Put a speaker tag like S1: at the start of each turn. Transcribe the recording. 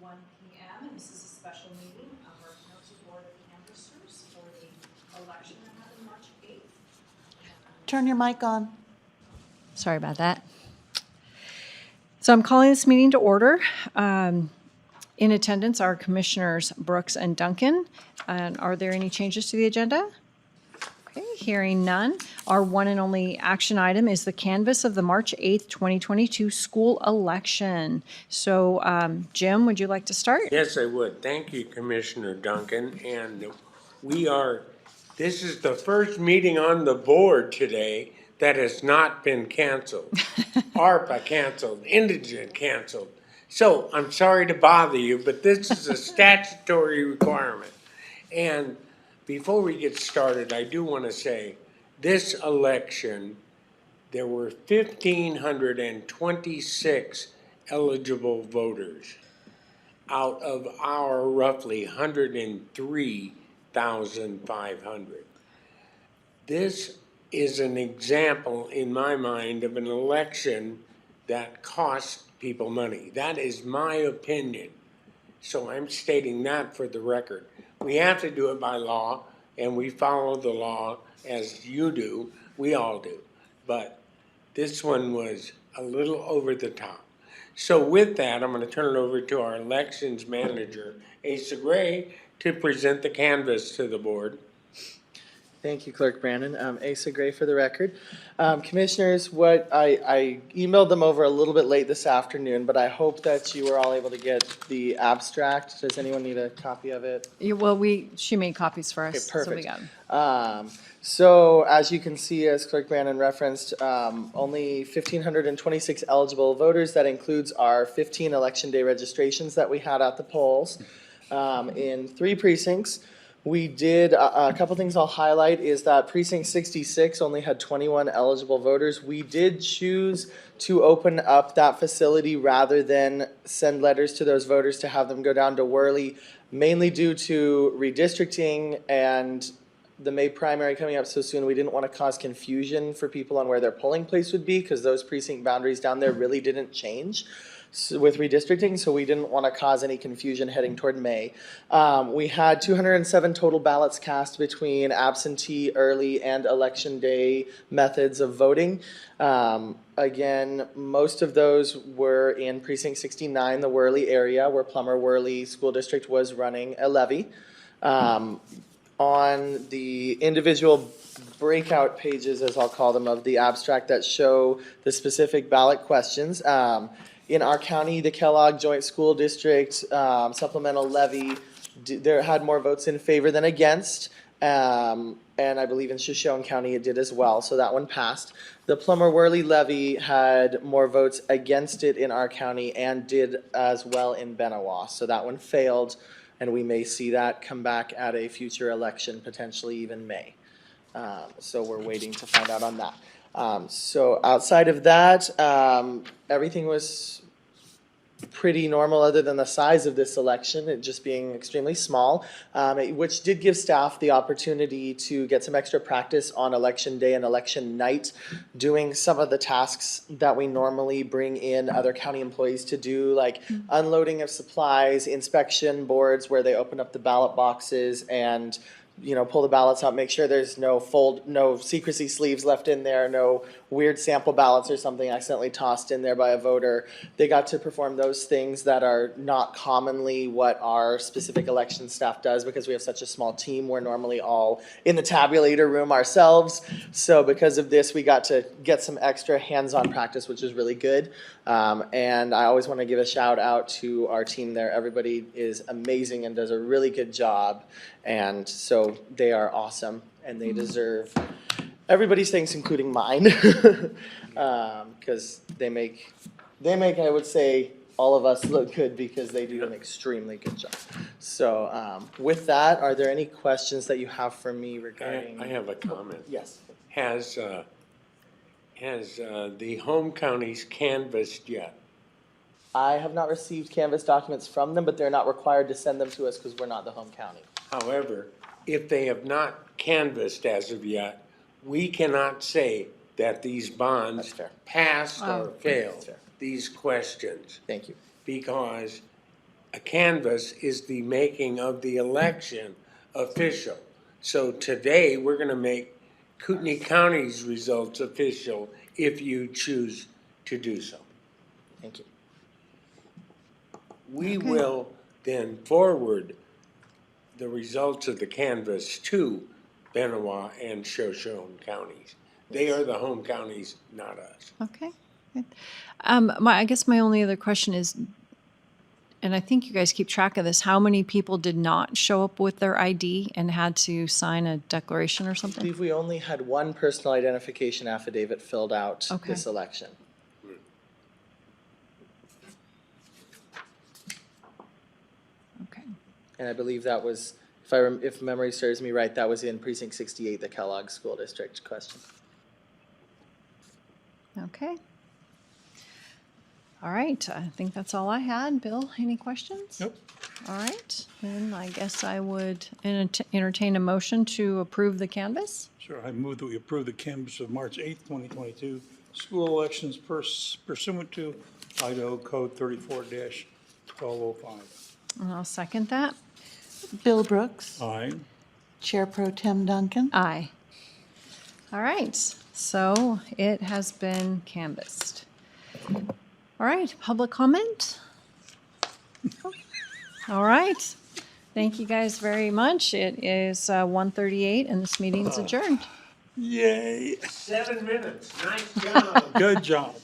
S1: 1 p.m. and this is a special meeting of our County Board of Canvassers for the election that happened March 8th.
S2: Turn your mic on.
S1: Sorry about that. So I'm calling this meeting to order. In attendance are Commissioners Brooks and Duncan. And are there any changes to the agenda? Okay, hearing none. Our one and only action item is the canvass of the March 8th, 2022 school election. So, Jim, would you like to start?
S3: Yes, I would. Thank you, Commissioner Duncan. And this is the first meeting on the board today that has not been canceled. ARPA canceled, Indigent canceled. So I'm sorry to bother you, but this is a statutory requirement. And before we get started, I do want to say this election, there were 1,526 eligible voters out of our roughly 103,500. This is an example, in my mind, of an election that costs people money. That is my opinion. So I'm stating that for the record. We have to do it by law, and we follow the law as you do. We all do. But this one was a little over the top. So with that, I'm going to turn it over to our elections manager, Asa Gray, to present the canvass to the board.
S4: Thank you, Clerk Brandon. Asa Gray for the record. Commissioners, what I emailed them over a little bit late this afternoon, but I hope that you were all able to get the abstract. Does anyone need a copy of it?
S1: Well, she made copies for us,
S4: Okay, perfect.
S1: so we got them.
S4: So as you can see, as Clerk Brandon referenced, only 1,526 eligible voters. That includes our 15 election day registrations that we had at the polls in 3 precincts. We did, a couple things I'll highlight is that precinct 66 only had 21 eligible voters. We did choose to open up that facility rather than send letters to those voters to have them go down to Worley, mainly due to redistricting and the May primary coming up so soon. We didn't want to cause confusion for people on where their polling place would be because those precinct boundaries down there really didn't change with redistricting, so we didn't want to cause any confusion heading toward May. We had 207 total ballots cast between absentee, early, and election day methods of voting. Again, most of those were in precinct 69, the Worley area, where Plummer-Worley School District was running a levy. On the individual breakout pages, as I'll call them, of the abstract that show the specific ballot questions, in our county, the Kellogg Joint School District supplemental levy, there had more votes in favor than against. And I believe in Shoshone County it did as well, so that one passed. The Plummer-Worley levy had more votes against it in our county and did as well in Benawa, so that one failed, and we may see that come back at a future election, potentially even May. So we're waiting to find out on that. So outside of that, everything was pretty normal other than the size of this election, it just being extremely small, which did give staff the opportunity to get some extra practice on election day and election night, doing some of the tasks that we normally bring in other county employees to do, like unloading of supplies, inspection boards where they open up the ballot boxes and pull the ballots out, make sure there's no secrecy sleeves left in there, no weird sample ballots or something accidentally tossed in there by a voter. They got to perform those things that are not commonly what our specific election staff does because we have such a small team. We're normally all in the tabulator room ourselves. So because of this, we got to get some extra hands-on practice, which is really good. And I always want to give a shout out to our team there. Everybody is amazing and does a really good job. And so they are awesome and they deserve everybody's thanks, including mine, because they make, I would say, all of us look good because they do an extremely good job. So with that, are there any questions that you have for me regarding?
S3: I have a comment.
S4: Yes.
S3: Has the home counties canvassed yet?
S4: I have not received canvas documents from them, but they're not required to send them to us because we're not the home county.
S3: However, if they have not canvassed as of yet, we cannot say that these bonds passed or failed these questions.
S4: Thank you.
S3: Because a canvass is the making of the election official. So today, we're going to make Kootenai County's results official if you choose to do so.
S4: Thank you.
S3: We
S1: Okay.
S3: will then forward the results of the canvass to Benoit and Shoshone counties. They are the home counties, not us.
S1: Okay. Good. I guess my only other question is, and I think you guys keep track of this, how many people did not show up with their ID and had to sign a declaration or
S4: I
S1: something?
S4: believe we only had one personal identification affidavit filled out
S1: Okay.
S4: this election.
S1: Okay.
S4: And I believe that was, if memory serves me right, that was in precinct 68, the Kellogg School District question.
S1: Okay. All right. I think that's all I had. Bill, any questions?
S2: Nope.
S1: All right. Then I guess I would entertain a motion to approve the canvas.
S2: Sure, I move that we approve the canvass of March 8th, 2022, school elections pursuant to Idaho Code 34-1205.
S1: And I'll second that.
S5: Bill Brooks.
S2: Aye.
S5: Chair Pro Tem Duncan.
S1: Aye. All right. So it has been canvassed. All right. Public comment? All right. Thank you guys very much. It is 1:38 and this meeting is adjourned.
S2: Yay,
S3: 7 minutes, nice job.
S2: good job.